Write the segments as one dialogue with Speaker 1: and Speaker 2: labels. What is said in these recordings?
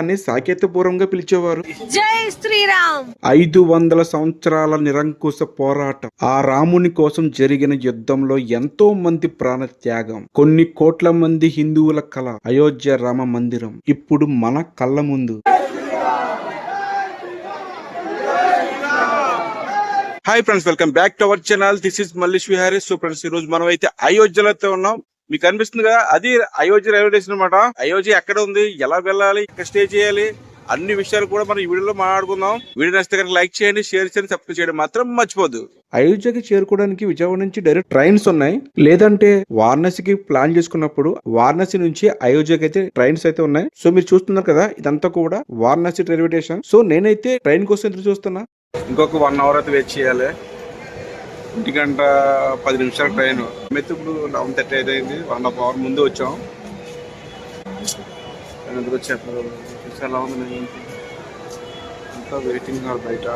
Speaker 1: అని సాకేతపూర్వంగా పిలిచేవారు.
Speaker 2: జై శ్రీరామ్.
Speaker 1: 500 సంవత్సరాల నిరంకుశ పోరాటం, ఆ రాముని కోసం జరిగిన యుద్ధంలో ఎంతో మంది ప్రాణ త్యాగం, కొన్ని కోట్ల మంది హిందువుల కళ అయోధ్య రామ మందిరం ఇప్పుడు మన కళ్ళ ముందు. Hi friends, welcome back to our channel. This is Mallesh Vihari. So friends, ఈ రోజు మనం అయితే అయోధ్యలో అయితే ఉన్నాం. మీకు అనిపిస్తుంది కదా, అది అయోధ్య రైల్వే స్టేషన్ అనమాట. అయోధ్య ఎక్కడ ఉంది, ఎలా వెళ్ళాలి, ఎక్కడ స్టే చేయాలి, అన్ని విషయాలు కూడా మనం ఈ వీడియోలో మాట్లాడుకుందాం. వీడియో నచ్చితే కనుక లైక్ చేయండి, షేర్ చేయండి, సబ్స్క్రైబ్ చేయడం మాత్రం మర్చిపోద్దు. అయోధ్యకి చేరుకోవడానికి విజయవాడ నుంచి డైరెక్ట్ ట్రైన్స్ ఉన్నాయి, లేదంటే వారణాసికి ప్లాన్ చేసుకున్నప్పుడు వారణాసి నుంచి అయోధ్యకి అయితే ట్రైన్స్ అయితే ఉన్నాయి. సో మీరు చూస్తున్నారు కదా, ఇదంతా కూడా వారణాసి రైల్వే స్టేషన్. సో నేనైతే ట్రైన్ కోసం ఎదురు చూస్తున్నా. ఇంకొక 1 అవర్ అయితే వెయిట్ చేయాలి. 1 గంట 10 నిమిషాల ట్రైన్. అయితే ఇప్పుడు 11:30 అయితే అయింది. 1.5 అవర్ ముందు వచ్చాం. ఎందుకు వచ్చారు ఎలా ఉంది, అంతా వెయిటింగ్ బయట.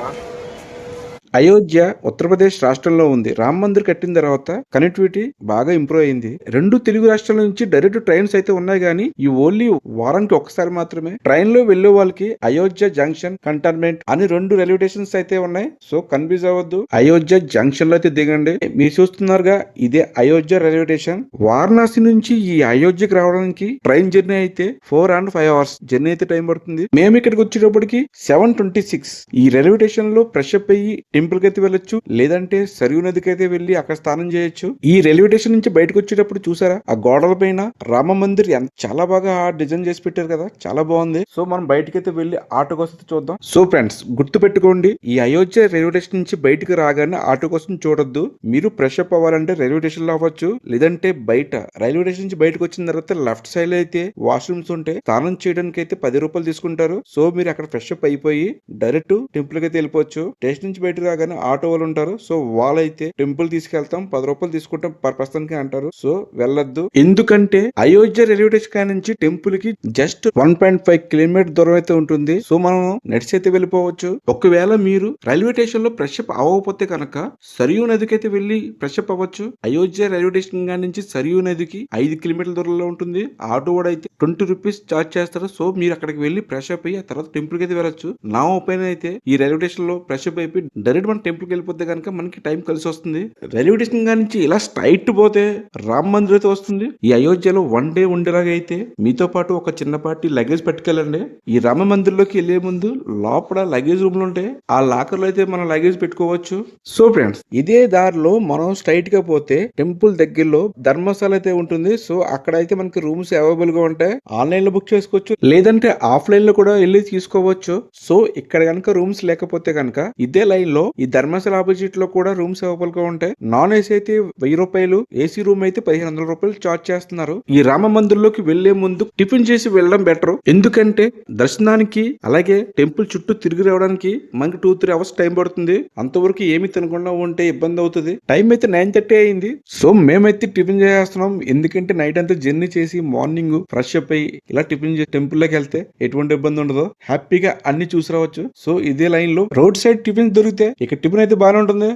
Speaker 1: అయోధ్య ఉత్తరప్రదేశ్ రాష్ట్రంలో ఉంది. రామ్ మందిర్ కట్టిన తర్వాత కనెక్టివిటీ బాగా ఇంప్రూవ్ అయింది. 2 తెలుగు రాష్ట్రాల నుంచి డైరెక్ట్ ట్రైన్స్ అయితే ఉన్నాయి, కానీ ఈ ఓన్లీ వారానికి ఒకసారి మాత్రమే ట్రైన్ లో వెళ్లే వాళ్ళకి అయోధ్య జంక్షన్, కంటోన్మెంట్ అని 2 రైల్వే స్టేషన్స్ అయితే ఉన్నాయి. సో కన్ఫ్యూజ్ అవ్వద్దు, అయోధ్య జంక్షన్ లో అయితే దిగండి. మీరు చూస్తున్నారుగా, ఇదే అయోధ్య రైల్వే స్టేషన్. వారణాసి నుంచి ఈ అయోధ్యకి రావడానికి ట్రైన్ జర్నీ అయితే 4 and 5 hours జర్నీ అయితే టైం పడుతుంది. మేము ఇక్కడికి వచ్చేటప్పటికి 7:26. ఈ రైల్వే స్టేషన్ లో ఫ్రెష్ అప్ అయ్యి టెంపుల్ కి అయితే వెళ్ళొచ్చు, లేదంటే సరియు నదికి అయితే వెళ్లి అక్కడ స్నానం చేయొచ్చు. ఈ రైల్వే స్టేషన్ నుంచి బయటకు వచ్చేటప్పుడు చూసారా, ఆ గోడల పైన రామ మందిర్ చాలా బాగా డిజైన్ చేసి పెట్టారు కదా, చాలా బాగుంది. సో మనం బయటకి అయితే వెళ్లి ఆటో కోసం చూద్దాం. సో ఫ్రెండ్స్, గుర్తు పెట్టుకోండి, ఈ అయోధ్య రైల్వే స్టేషన్ నుంచి బయటకు రాగానే ఆటో కోసం చూడొద్దు. మీరు ఫ్రెష్ అప్ అవ్వాలంటే రైల్వే స్టేషన్ లో అవ్వచ్చు, లేదంటే బయట రైల్వే స్టేషన్ నుంచి బయటకు వచ్చిన తర్వాత లెఫ్ట్ సైడ్ అయితే వాష్రూమ్స్ ఉంటే స్నానం చేయడానికి అయితే 10 రూపాయలు తీసుకుంటారు. సో మీరు అక్కడ ఫ్రెష్ అప్ అయిపోయి డైరెక్ట్ టెంపుల్ కి అయితే వెళ్ళిపోవచ్చు. స్టేషన్ నుంచి బయటకు రాగానే ఆటో వాళ్ళు ఉంటారు. సో వాళ్ళైతే టెంపుల్ తీసుకెళ్తాం, 10 రూపాయలు తీసుకుంటాం పర్ పర్సన్ కి అంటారు. సో వెళ్ళొద్దు, ఎందుకంటే అయోధ్య రైల్వే స్టేషన్ నుంచి టెంపుల్ కి జస్ట్ 1.5 కిలోమీటర్ దూరం అయితే ఉంటుంది. సో మనం నడిచి అయితే వెళ్ళిపోవచ్చు. ఒకవేళ మీరు రైల్వే స్టేషన్ లో ఫ్రెష్ అప్ అవ్వకపోతే కనుక సరియు నదికి అయితే వెళ్లి ఫ్రెష్ అప్ అవ్వచ్చు. అయోధ్య రైల్వే స్టేషన్ నుంచి సరియు నదికి 5 కిలోమీటర్ల దూరంలో ఉంటుంది. ఆటో కూడా అయితే 20 రూపీస్ చార్జ్ చేస్తారు. సో మీరు అక్కడికి వెళ్లి ఫ్రెష్ అప్ అయ్యి ఆ తర్వాత టెంపుల్ కి అయితే వెళ్ళొచ్చు. నా ఒపీనియన్ అయితే ఈ రైల్వే స్టేషన్ లో ఫ్రెష్ అప్ అయిపోయి డైరెక్ట్ మన టెంపుల్ కి వెళ్ళిపోతే కనుక మనకి టైం కలిసి వస్తుంది. రైల్వే స్టేషన్ నుంచి ఇలా స్ట్రైట్ పోతే రామ్ మందిర్ అయితే వస్తుంది. ఈ అయోధ్యలో 1 డే ఉండేలాగా అయితే మీతో పాటు ఒక చిన్నపాటి లగేజ్ పట్టుకెళ్ళండి. ఈ రామ మందిర్ లోకి వెళ్లే ముందు లోపల లగేజ్ రూమ్ లో ఉంటే ఆ లాకర్ లో అయితే మనం లగేజ్ పెట్టుకోవచ్చు. సో ఫ్రెండ్స్, ఇదే దారిలో మనం స్ట్రైట్ గా పోతే టెంపుల్ దగ్గరలో ధర్మశాల అయితే ఉంటుంది. సో అక్కడ అయితే మనకి రూమ్స్ అవైలబుల్ గా ఉంటాయి. ఆన్లైన్ లో బుక్ చేసుకోవచ్చు, లేదంటే ఆఫ్లైన్ లో కూడా వెళ్ళి తీసుకోవచ్చు. సో ఇక్కడ కనుక రూమ్స్ లేకపోతే కనుక ఇదే లైన్ లో ఈ ధర్మశాల ఆపోజిట్ లో కూడా రూమ్స్ అవైలబుల్ గా ఉంటాయి. నాన్ ఏసీ అయితే 1000 రూపాయలు, ఏసీ రూమ్ అయితే 1500 రూపాయలు చార్జ్ చేస్తున్నారు. ఈ రామ మందిర్ లోకి వెళ్లే ముందు టిఫిన్ చేసి వెళ్ళడం బెటర్, ఎందుకంటే దర్శనానికి అలాగే టెంపుల్ చుట్టూ తిరిగి రావడానికి మనకి 2-3 అవర్స్ టైం పడుతుంది. అంతవరకు ఏమి తినకుండా ఉంటే ఇబ్బంది అవుతుంది. టైం అయితే 9:30 అయింది. సో మేమైతే టిఫిన్ చేస్తున్నాం, ఎందుకంటే నైట్ అంతా జర్నీ చేసి మార్నింగ్ ఫ్రెష్ అప్ అయ్యి ఇలా టిఫిన్ చేసి టెంపుల్ లోకి వెళ్తే ఎటువంటి ఇబ్బంది ఉండదు, హ్యాపీగా అన్ని చూసి రావచ్చు. సో ఇదే లైన్ లో రోడ్ సైడ్ టిఫిన్ దొరికితే ఇక టిఫిన్ అయితే బాగానే ఉంటుంది.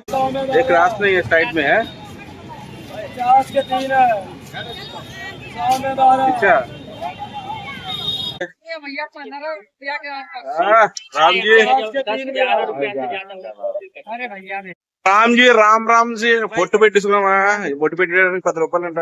Speaker 1: రామ్జీ రామ్జీ పొట్టు పెట్టిస్తున్నామా, పొట్టు పెట్టడానికి 10 రూపాయలు అంట.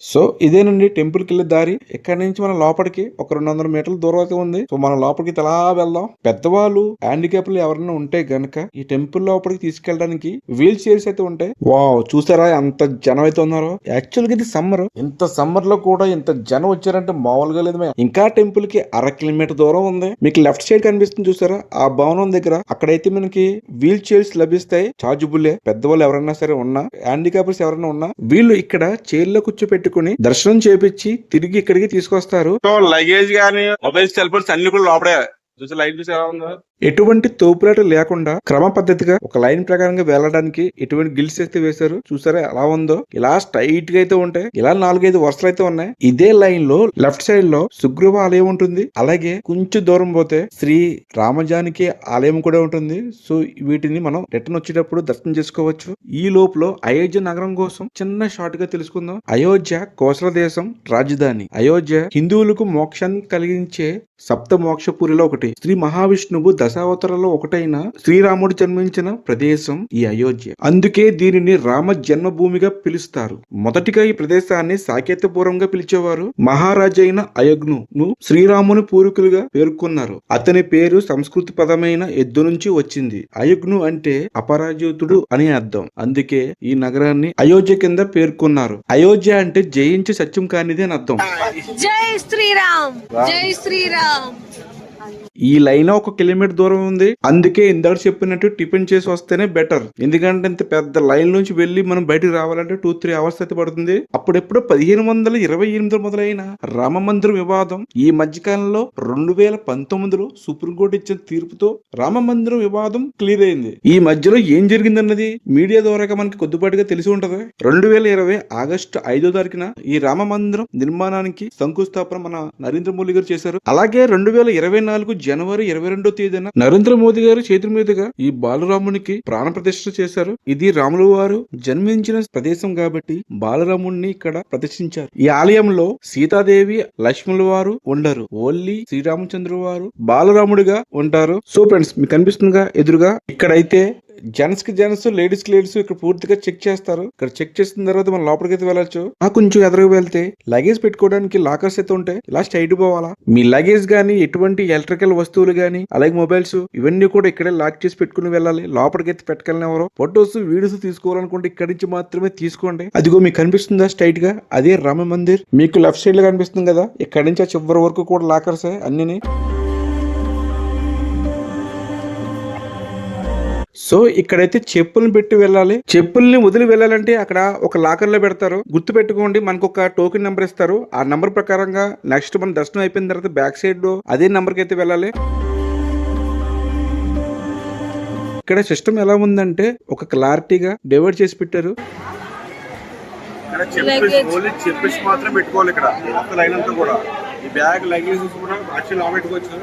Speaker 1: సో ఇదేనండి టెంపుల్ కి వెళ్ళే దారి. ఇక్కడ నుంచి మన లోపలికి ఒక 200 మీటర్ల దూరం అయితే ఉంది. సో మనం లోపలికి అలా వెళ్దాం. పెద్దవాళ్ళు, హ్యాండిక్యాప్లు ఎవరైనా ఉంటే గనక ఈ టెంపుల్ లోపలికి తీసుకెళ్ళడానికి వీల్ చైర్స్ అయితే ఉంటాయి. వావ్, చూసారా ఎంత జనం అయితే ఉన్నారో. యాక్చువల్ గా ఇది సమ్మర్, ఇంత సమ్మర్ లో కూడా ఇంత జనం వచ్చారంటే మామూలుగా లేదు. ఇంకా టెంపుల్ కి 1/2 కిలోమీటర్ దూరం ఉంది. మీకు లెఫ్ట్ సైడ్ కనిపిస్తుంది చూసారా, ఆ భవనం దగ్గర అక్కడైతే మనకి వీల్ చైర్స్ లభిస్తాయి. చార్జబుల్లే. పెద్దవాళ్ళు ఎవరైనా సరే ఉన్నా, హ్యాండిక్యాప్స్ ఎవరైనా ఉన్నా, వీళ్ళు ఇక్కడ చైర్ లో కూర్చోపెట్టుకుని దర్శనం చేపించి తిరిగి ఇక్కడికి తీసుకొస్తారు. సో లగేజ్ గానీ మొబైల్ సెల్ ఫోన్స్ అన్ని కూడా లోపడే. చూసి లైట్ చూసి ఎలా ఉందో. ఎటువంటి తోపులాట లేకుండా క్రమ పద్ధతిగా ఒక లైన్ ప్రకారంగా వెళ్ళడానికి ఎటువంటి గిల్స్ అయితే వేశారు. చూసారా ఎలా ఉందో, ఇలా స్ట్రైట్ గా అయితే ఉంటాయి. ఇలా 4-5 వరుసలు అయితే ఉన్నాయి. ఇదే లైన్ లో లెఫ్ట్ సైడ్ లో సుగ్రీవ ఆలయం ఉంటుంది. అలాగే కొంచెం దూరం పోతే శ్రీ రామజానకి ఆలయం కూడా ఉంటుంది. సో వీటిని మనం రిటర్న్ వచ్చేటప్పుడు దర్శనం చేసుకోవచ్చు. ఈ లోపల అయోధ్య నగరం కోసం చిన్న షార్ట్ గా తెలుసుకుందాం. అయోధ్య కోసల దేశం రాజధాని. అయోధ్య హిందువులకు మోక్షాన్ని కలిగించే సప్త మోక్షపురిలో ఒకటి. శ్రీ మహావిష్ణువు దశావతారాల్లో ఒకటైన శ్రీరాముడు జన్మించిన ప్రదేశం ఈ అయోధ్య. అందుకే దీనిని రామ జన్మభూమిగా పిలుస్తారు. మొదటిగా ఈ ప్రదేశాన్ని సాకేతపురంగా పిలిచేవారు. మహారాజు అయిన అయగ్ను శ్రీరాముని పూర్వీకులుగా పేర్కొన్నారు. అతని పేరు సంస్కృత పదమైన ఎద్దు నుంచి వచ్చింది. అయగ్ను అంటే అపరాజితుడు అని అర్థం. అందుకే ఈ నగరాన్ని అయోధ్య కింద పేర్కొన్నారు. అయోధ్య అంటే జయించి సత్యం కానిది అని అర్థం.
Speaker 2: జై శ్రీరామ్, జై శ్రీరామ్.
Speaker 1: ఈ లైన్ 1 కిలోమీటర్ దూరం ఉంది. అందుకే ఇందాక చెప్పినట్టు టిఫిన్ చేసి వస్తేనే బెటర్. ఎందుకంటే ఇంత పెద్ద లైన్ నుంచి వెళ్లి మనం బయటకు రావాలంటే 2-3 అవర్స్ అయితే పడుతుంది. అప్పుడెప్పుడు 1528 మొదలైన రామ మందిరం వివాదం ఈ మధ్య కాలంలో 2019లో సుప్రీంకోర్టు ఇచ్చిన తీర్పుతో రామ మందిరం వివాదం క్లియర్ అయింది. ఈ మధ్యలో ఏం జరిగిందన్నది మీడియా ద్వారా మనకి కొద్దిపాటుగా తెలిసి ఉంటది. 2020 ఆగస్టు 5వ తారీఖున ఈ రామ మందిరం నిర్మాణానికి శంకుస్థాపన మన నరేంద్ర మోదీ గారు చేశారు. అలాగే 2024 జనవరి 22వ తేదీన నరేంద్ర మోదీ గారు చేతుల మీదుగా ఈ బాలరామునికి ప్రాణ ప్రతిష్ఠ చేశారు. ఇది రాముల వారు జన్మించిన ప్రదేశం కాబట్టి బాలరాముడిని ఇక్కడ ప్రతిష్ఠించారు. ఈ ఆలయంలో సీతాదేవి లక్ష్మణుల వారు ఉండరు. ఓన్లీ శ్రీరామచంద్ర వారు బాలరాముడిగా ఉంటారు. సో ఫ్రెండ్స్ మీకు కనిపిస్తుందిగా ఎదురుగా ఇక్కడైతే జెంట్స్ కి జెంట్స్, లేడీస్ కి లేడీస్ ఇక్కడ పూర్తిగా చెక్ చేస్తారు. ఇక్కడ చెక్ చేసిన తర్వాత మనం లోపలికి అయితే వెళ్ళొచ్చు. కొంచెం ఎదురుగా వెళ్తే లగేజ్ పెట్టుకోవడానికి లాకర్స్ అయితే ఉంటాయి. ఇలా స్ట్రైట్ పోవాలా. మీ లగేజ్ గానీ ఎటువంటి ఎలక్ట్రికల్ వస్తువులు గానీ అలాగే మొబైల్స్ ఇవన్నీ కూడా ఇక్కడే లాక్ చేసి పెట్టుకుని వెళ్ళాలి. లోపలికి అయితే పెట్టుకెళ్ళిన ఎవరు ఫొటోస్ వీడియోస్ తీసుకోవాలనుకుంటే ఇక్కడి నుంచి మాత్రమే తీసుకోండి. అదిగో మీకు కనిపిస్తుందా స్ట్రైట్ గా అదే రామ మందిర్. మీకు లెఫ్ట్ సైడ్ లో కనిపిస్తుంది కదా, ఇక్కడి నుంచి ఆ చివరి వరకు కూడా లాకర్స్ అన్ని. సో ఇక్కడైతే చెప్పుల్ని పెట్టి వెళ్ళాలి. చెప్పుల్ని వదిలి వెళ్ళాలంటే అక్కడ ఒక లాకర్ లో పెడతారు. గుర్తు పెట్టుకోండి, మనకు ఒక టోకెన్ నెంబర్ ఇస్తారు. ఆ నెంబర్ ప్రకారంగా నెక్స్ట్ మన దర్శనం అయిపోయిన తర్వాత బ్యాక్ సైడ్ లో అదే నెంబర్ కి అయితే వెళ్ళాలి. ఇక్కడ సిస్టమ్ ఎలా ఉందంటే ఒక క్లారిటీగా డివైడ్ చేసి పెట్టారు. చెప్పేసి మాత్రం పెట్టుకోవాలి. ఇక్కడ లైన్ అంతా కూడా ఈ బ్యాగ్ లగేజ్ కూడా యాక్చువల్ పెట్టుకోవచ్చు.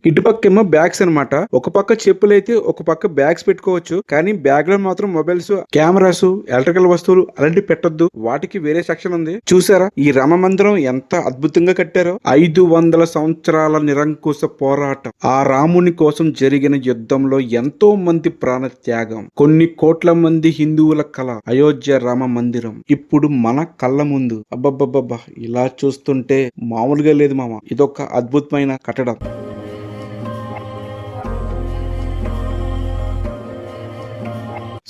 Speaker 1: ఇటుపక్కేమో బ్యాగ్స్ అనమాట. ఒక పక్క చెప్పులు అయితే ఒక పక్క బ్యాగ్స్ పెట్టుకోవచ్చు. కానీ బ్యాగ్ లో మాత్రం మొబైల్స్, కెమెరాస్, ఎలక్ట్రికల్ వస్తువులు అలాంటివి పెట్టొద్దు. వాటికి వేరే సెక్షన్ ఉంది. చూసారా ఈ రామ మందిరం ఎంత అద్భుతంగా కట్టారో. 500 సంవత్సరాల నిరంకుశ పోరాటం, ఆ రాముని కోసం జరిగిన యుద్ధంలో ఎంతో మంది ప్రాణ త్యాగం, కొన్ని కోట్ల మంది హిందువుల కళ అయోధ్య రామ మందిరం ఇప్పుడు మన కళ్ళ ముందు. అబ్బబ్బబ్బబ్బా, ఇలా చూస్తుంటే మామూలుగా లేదు మామ. ఇదొక అద్భుతమైన కట్టడం.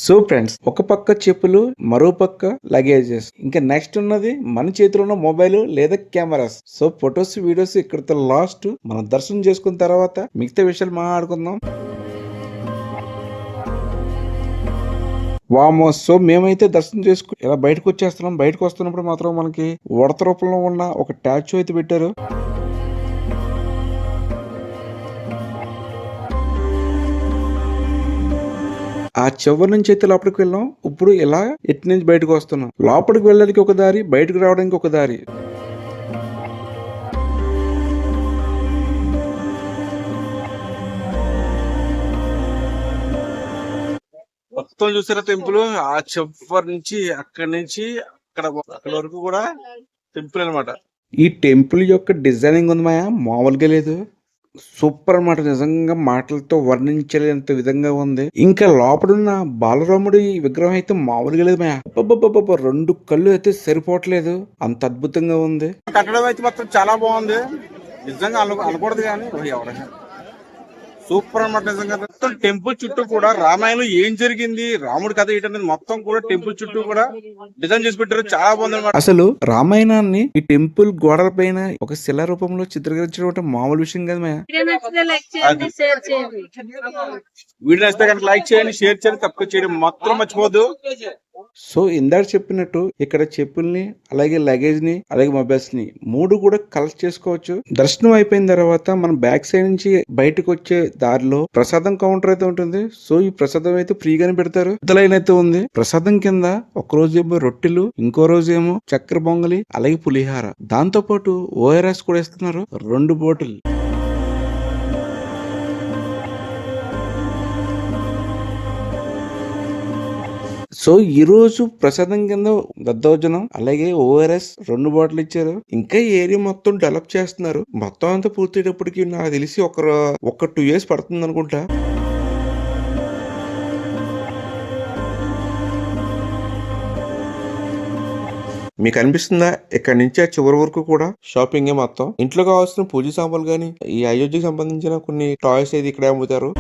Speaker 1: సో ఫ్రెండ్స్, ఒక పక్క చెప్పులు, మరో పక్క లగేజెస్, ఇంకా నెక్స్ట్ ఉన్నది మన చేతిలో ఉన్న మొబైల్ లేదా కెమెరాస్. సో ఫొటోస్ వీడియోస్ ఇక్కడితో లాస్ట్. మనం దర్శనం చేసుకున్న తర్వాత మిగతా విషయాలు మాట్లాడుకుందాం. వామో. సో మేమైతే దర్శనం చేసుకుని ఇలా బయటకు వచ్చేస్తున్నాం. బయటకు వస్తున్నప్పుడు మాత్రం మనకి ఉడత రూపంలో ఉన్న ఒక టాచ్యూ అయితే పెట్టారు. ఆ చివరి నుంచి అయితే లోపలికి వెళ్ళాం. ఇప్పుడు ఇలా ఎటు నుంచి బయటకు వస్తున్నాం. లోపలికి వెళ్ళడానికి ఒక దారి, బయటకు రావడానికి ఒక దారి. మొత్తం చూసారా టెంపుల్. ఆ చివరి నుంచి అక్కడి నుంచి అక్కడ వరకు కూడా టెంపుల్ అనమాట. ఈ టెంపుల్ యొక్క డిజైనింగ్ ఉంది మాయా, మామూలుగా లేదు. సూపర్ అన్నమాట. నిజంగా మాటలతో వర్ణించలేనంత విధంగా ఉంది. ఇంకా లోపడున్న బాలరాముడి విగ్రహం అయితే మామూలుగా లేదు మాయా. 2 కళ్ళు అయితే సరిపోవట్లేదు, అంత అద్భుతంగా ఉంది. కట్టడం అయితే మాత్రం చాలా బాగుంది. నిజంగా అనకూడదు కానీ ఎవరైనా సూపర్ అన్నమాట. నిజంగా మొత్తం టెంపుల్ చుట్టూ కూడా రామాయణం ఏం జరిగింది, రాముడి కథ ఏంటనేది మొత్తం కూడా టెంపుల్ చుట్టూ కూడా డిజైన్ చేసి పెట్టారు. చాలా బాగుంది అన్నమాట. అసలు రామాయణాన్ని ఈ టెంపుల్ గోడల పైన ఒక శిలా రూపంలో చిత్రీకరించడం అంటే మామూలు విషయం కదా. వీడియో నచ్చితే కనుక లైక్ చేయండి, షేర్ చేయండి, తప్పక చేయడం మాత్రం మర్చిపోవద్దు. సో ఇందాక చెప్పినట్టు ఇక్కడ చెప్పుల్ని అలాగే లగేజ్ ని అలాగే మొబైల్స్ ని 3 కూడా కలెక్ట్ చేసుకోవచ్చు. దర్శనం అయిపోయిన తర్వాత మనం బ్యాక్ సైడ్ నుంచి బయటకు వచ్చే దారిలో ప్రసాదం కౌంటర్ అయితే ఉంటుంది. సో ఈ ప్రసాదం అయితే ఫ్రీగానే పెడతారు. పెద్ద లైన్ అయితే ఉంది. ప్రసాదం కింద ఒక రోజు ఏమో రొట్టెలు, ఇంకో రోజు ఏమో చక్కెర పొంగలి అలాగే పులిహార, దాంతో పాటు ORS కూడా ఇస్తున్నారు 2 బాటిల్. సో ఈ రోజు ప్రసాదం కింద దద్దోజనం అలాగే ORS 2 బాటిల్ ఇచ్చారు. ఇంకా ఏరియా మొత్తం డెవలప్ చేస్తున్నారు. మొత్తం అంతా పూర్తయ్యేటప్పటికి నాకు తెలిసి ఒక 2 years పడుతుంది అనుకుంటా. మీకు అనిపిస్తుందా ఇక్కడ నుంచి ఆ చివరి వరకు కూడా షాపింగ్ మొత్తం. ఇంట్లో కావాల్సిన పూజ సామాన్లు గానీ, ఈ అయోధ్యకి సంబంధించిన కొన్ని టాయ్స్ అయితే ఇక్కడే అమ్ముతారు.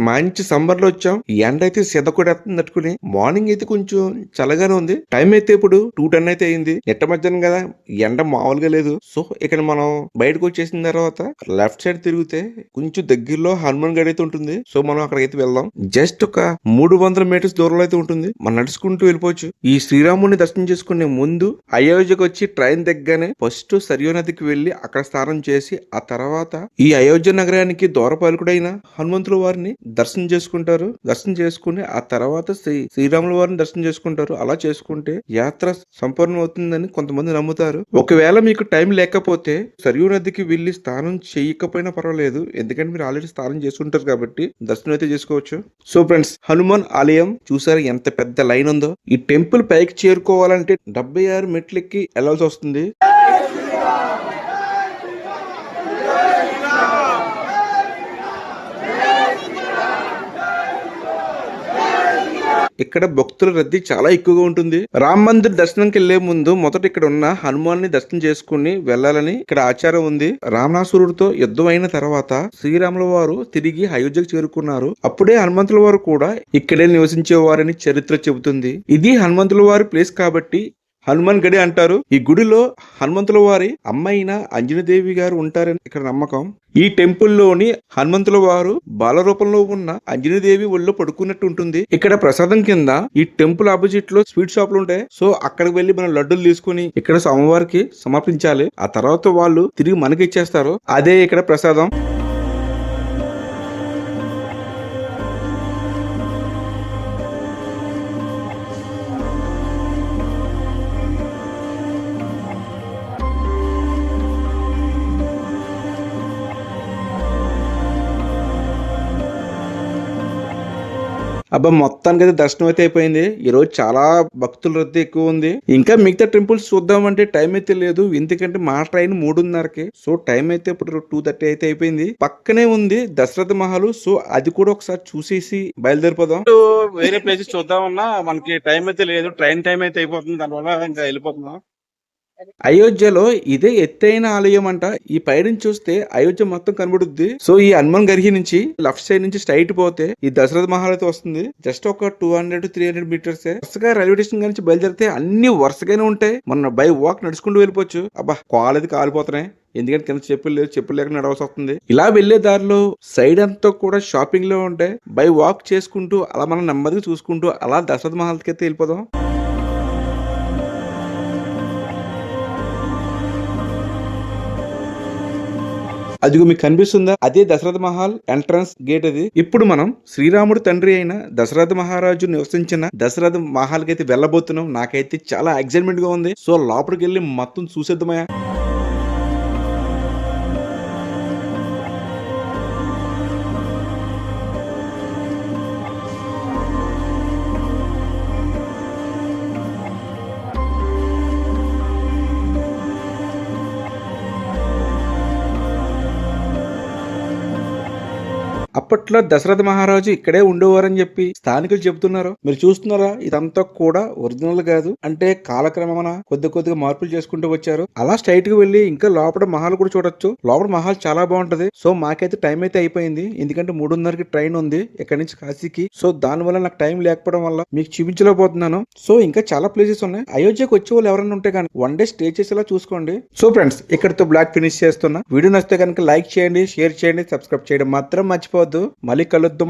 Speaker 1: మంచి సమ్మర్ లో వచ్చాం. ఎండ అయితే సిద్ధకొడేస్తుంది తట్టుకుని. మార్నింగ్ అయితే కొంచెం చల్లగానే ఉంది. టైం అయితే ఇప్పుడు 2:10 అయితే అయింది. నెట్ట మధ్యాహ్నం కదా, ఎండ మామూలుగా లేదు. సో ఇక్కడ మనం బయటకు వచ్చేసిన తర్వాత లెఫ్ట్ సైడ్ తిరిగితే కొంచెం దగ్గరలో హనుమాన్ గడి అయితే ఉంటుంది. సో మనం అక్కడికైతే వెళ్దాం. జస్ట్ ఒక 300 meters దూరంలో అయితే ఉంటుంది. మనం నడుచుకుంటూ వెళ్ళిపోవచ్చు. ఈ శ్రీరాముని దర్శనం చేసుకునే ముందు అయోధ్యకు వచ్చి ట్రైన్ దిగ్గానే ఫస్ట్ సరియు నదికి వెళ్లి అక్కడ స్నానం చేసి ఆ తర్వాత ఈ అయోధ్య నగరానికి ద్వారపాలకుడైన హనుమంతుల వారిని దర్శనం చేసుకుంటారు. దర్శనం చేసుకుని ఆ తర్వాత శ్రీరాముల వారిని దర్శనం చేసుకుంటారు. అలా చేసుకుంటే యాత్ర సంపూర్ణం అవుతుందని కొంతమంది నమ్ముతారు. ఒకవేళ మీకు టైం లేకపోతే సరియు నదికి వెళ్లి స్నానం చేయకపోయినా పర్వాలేదు. ఎందుకంటే మీరు ఆల్రెడీ స్నానం చేసుకుంటారు కాబట్టి దర్శనం అయితే చేసుకోవచ్చు. సో ఫ్రెండ్స్, హనుమాన్ ఆలయం చూసారు ఎంత పెద్ద లైన్ ఉందో. ఈ టెంపుల్ పైకి చేరుకోవాలంటే 76 మెట్లు ఎక్కి వెళ్లాల్సి వస్తుంది. ఇక్కడ భక్తుల రద్దీ చాలా ఎక్కువగా ఉంటుంది. రామ్ మందిర్ దర్శనంకి వెళ్లే ముందు మొదట ఇక్కడ ఉన్న హనుమాన్ ని దర్శనం చేసుకుని వెళ్లాలని ఇక్కడ ఆచారం ఉంది. రావణాసురుడితో యుద్ధం అయిన తర్వాత శ్రీరాముల వారు తిరిగి అయోధ్యకు చేరుకున్నారు. అప్పుడే హనుమంతుల వారు కూడా ఇక్కడే నివసించేవారని చరిత్ర చెబుతుంది. ఇది హనుమంతుల వారి ప్లేస్ కాబట్టి హనుమాన్ గడి అంటారు. ఈ గుడిలో హనుమంతుల వారి అమ్మైన అంజనీదేవి గారు ఉంటారని ఇక్కడ నమ్మకం. ఈ టెంపుల్లోని హనుమంతుల వారు బాలరూపంలో ఉన్న అంజనీదేవి ఒళ్ళో పడుకున్నట్టు ఉంటుంది. ఇక్కడ ప్రసాదం కింద ఈ టెంపుల్ ఆపోజిట్ లో స్వీట్ షాపులు ఉంటాయి. సో అక్కడికి వెళ్లి మనం లడ్డూలు తీసుకుని ఇక్కడ స్వామివారికి సమర్పించాలి. ఆ తర్వాత వాళ్ళు తిరిగి మనకి ఇచ్చేస్తారు. అదే ఇక్కడ ప్రసాదం. అబ్బా, మొత్తానికి అయితే దర్శనం అయితే అయిపోయింది. ఈ రోజు చాలా భక్తుల రద్దీ ఎక్కువ ఉంది. ఇంకా మిగతా టెంపుల్స్ చూద్దామంటే టైం అయితే లేదు. ఎందుకంటే మా ట్రైన్ 3:30కి. సో టైం అయితే ఇప్పుడు 2:30 అయితే అయిపోయింది. పక్కనే ఉంది దశరథ మహల్. సో అది కూడా ఒకసారి చూసేసి బయలుదేరిపోదాం.
Speaker 3: వేరే ప్లేసెస్ చూద్దామన్నా మనకి టైం అయితే లేదు. ట్రైన్ టైం అయితే అయిపోతుంది. దానివల్ల ఇంకా వెళ్ళిపోతున్నాం.
Speaker 1: అయోధ్యలో ఇదే ఎత్తైన ఆలయం అంట. ఈ పైనుంచి చూస్తే అయోధ్య మొత్తం కనబడుద్ది. సో ఈ హనుమాన్ గర్హి నుంచి లెఫ్ట్ సైడ్ నుంచి స్ట్రైట్ పోతే ఈ దశరథ మహల్ అయితే వస్తుంది. జస్ట్ ఒక 200 to 300 meters. వరుసగా రైల్వే స్టేషన్ నుంచి బయలుదేరితే అన్ని వరుసగానే ఉంటాయి. మన బై వాక్ నడుచుకుంటూ వెళ్ళిపోవచ్చు. అబ్బా, కాళ్ళది కాలిపోతున్నాయి. ఎందుకంటే కింద చెప్పులు లేవు. చెప్పులు లేకుండా నడవాల్సి వస్తుంది. ఇలా వెళ్లే దారిలో సైడ్ అంతా కూడా షాపింగ్ లో ఉంటాయి. బై వాక్ చేసుకుంటూ అలా మనం నెమ్మదిగా చూసుకుంటూ అలా దశరథ మహల్ కి అయితే వెళ్ళిపోదాం. అదిగో మీకు కనిపిస్తుందా? అదే దశరథ మహల్ ఎంట్రన్స్ గేట్. అది. ఇప్పుడు మనం శ్రీరాముడు తండ్రి అయిన దశరథ మహారాజు నివసించిన దశరథ మహల్ కి అయితే వెళ్ళబోతున్నాం. నాకైతే చాలా ఎక్సైట్మెంట్ గా ఉంది. సో లోపలికి వెళ్ళి మొత్తం చూసేద్దామయ్యా. అప్పట్లో దశరథ మహారాజు ఇక్కడే ఉండేవారని చెప్పి స్థానికులు చెబుతున్నారు. మీరు చూస్తున్నారా? ఇదంతా కూడా ఒరిజినల్ కాదు. అంటే కాలక్రమేణా కొద్దిగా మార్పులు చేసుకుంటూ వచ్చారు. అలా స్ట్రైట్ గా వెళ్లి ఇంకా లోపల మహల్ కూడా చూడొచ్చు. లోపల మహల్ చాలా బాగుంటది. సో మాకైతే టైం అయితే అయిపోయింది. ఎందుకంటే 3:30కి ట్రైన్ ఉంది ఇక్కడ నుంచి కాశీకి. సో దాని వల్ల నాకు టైం లేకపోవడం వల్ల మీకు చూపించలేకపోతున్నాను. సో ఇంకా చాలా ప్లేసెస్ ఉన్నాయి. అయోధ్యకు వచ్చే వాళ్ళు ఎవరైనా ఉంటే కానీ 1 day స్టే చేసేలా చూసుకోండి. సో ఫ్రెండ్స్, ఇక్కడతో బ్లాగ్ ఫినిష్ చేస్తున్నా. వీడియో నచ్చితే కనుక లైక్ చేయండి, షేర్ చేయండి, సబ్స్క్రైబ్ చేయడం మాత్రం మర్చిపోవద్దు. మళ్ళీ కలుద్దాం.